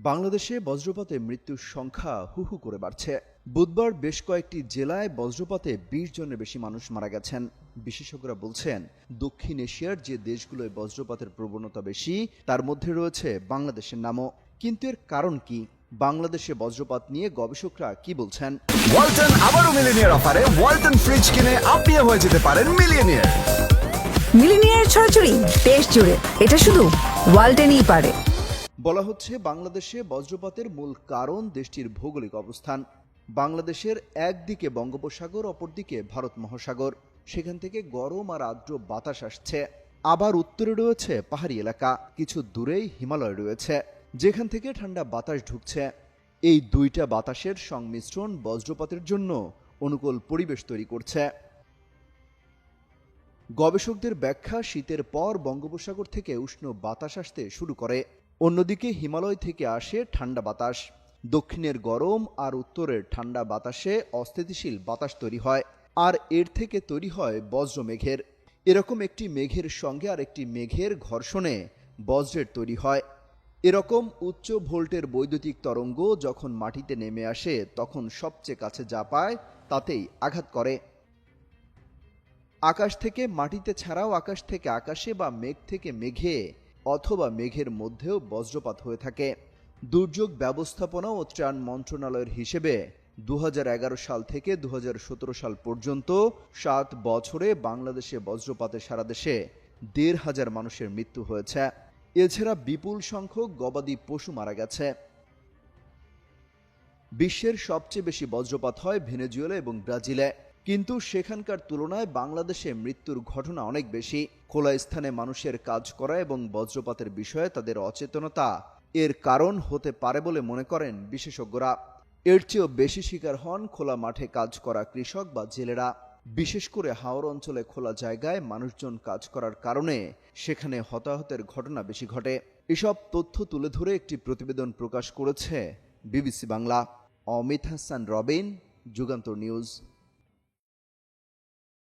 বাংলাদেশে বজ্রপাতে মৃত্যুর সংখ্যা হু হু করে বাড়ছে। বুধবার বেশ কয়েকটি জেলায় বজ্রপাতে ২০ জনের বেশি মানুষ মারা গেছেন। বিশেষজ্ঞরা বলছেন, দক্ষিণ এশিয়ার যে দেশগুলোয় বজ্রপাতের প্রবণতা বেশি তার মধ্যে রয়েছে বাংলাদেশের নামও। কিন্তু এর কারণ কি? বাংলাদেশে বজ্রপাত নিয়ে গবেষকরা কি বলছেন? ওয়ালটন আবারও মিলিনিয়ার অফারে ওয়ালটন ফ্রিজ কিনে আপনিও হয়ে যেতে পারেন মিলিয়নিয়ার। মিলিনিয়ার ছড়াছড়ি দেশ জুড়ে, এটা শুধু ওয়ালটেনই পারে। বলা হচ্ছে, বাংলাদেশে বজ্রপাতের মূল কারণ দেশটির ভৌগোলিক অবস্থান। বাংলাদেশের একদিকে বঙ্গোপসাগর, অপরদিকে ভারত মহাসাগর। সেখান থেকে গরম আর আর্দ্র বাতাস আসছে। আবার উত্তরে রয়েছে পাহাড়ি এলাকা, কিছু দূরেই হিমালয় রয়েছে, যেখান থেকে ঠান্ডা বাতাস ঢুকছে। এই দুইটা বাতাসের সংমিশ্রণ বজ্রপাতের জন্য অনুকূল পরিবেশ তৈরি করছে। গবেষকদের ব্যাখ্যা, শীতের পর বঙ্গোপসাগর থেকে উষ্ণ বাতাস আসতে শুরু করে। অন্যদিকে হিমালয় থেকে আসে ঠান্ডা বাতাস। দক্ষিণের গরম আর উত্তরের ঠান্ডা বাতাসে অস্থিতিশীল বাতাস তৈরি হয়, আর এর থেকে তৈরি হয় বজ্র মেঘের। এরকম একটি মেঘের সঙ্গে আর একটি মেঘের ঘর্ষণে বজ্রের তৈরি হয়। এরকম উচ্চ ভোল্টের বৈদ্যুতিক তরঙ্গ যখন মাটিতে নেমে আসে, তখন সবচেয়ে কাছে যা পায় তাতেই আঘাত করে। আকাশ থেকে মাটিতে ছাড়াও আকাশ থেকে আকাশে বা মেঘ থেকে মেঘে অথবা মেঘের মধ্যেও বজ্রপাত হয়ে থাকে। দুর্যোগ ব্যবস্থাপনা ও ত্রাণ মন্ত্রণালয়ের হিসেবে ২০১১ সাল থেকে ২০১৭ সাল পর্যন্ত ৭ বছরে বাংলাদেশে বজ্রপাতে সারা দেশে ১৫০০ মানুষের মৃত্যু হয়েছে। এছাড়া বিপুল সংখ্যক গবাদি পশু মারা গেছে। বিশ্বের সবচেয়ে বেশি বজ্রপাত হয় ভেনেজুয়েলা এবং ব্রাজিলে, কিন্তু সেখানকার তুলনায় বাংলাদেশে মৃত্যুর ঘটনা অনেক বেশি। খোলা স্থানে মানুষের কাজ করা এবং বজ্রপাতের বিষয়ে তাদের অচেতনতা এর কারণ হতে পারে বলে মনে করেন বিশেষজ্ঞরা। এর চেয়েও বেশি শিকার হন খোলা মাঠে কাজ করা কৃষক বা জেলেরা। বিশেষ করে হাওর অঞ্চলে খোলা জায়গায় মানুষজন কাজ করার কারণে সেখানে হতাহতের ঘটনা বেশি ঘটে। এসব তথ্য তুলে ধরে একটি প্রতিবেদন প্রকাশ করেছে বিবিসি বাংলা। অমিত হাসান রবিন, যুগান্তর নিউজ।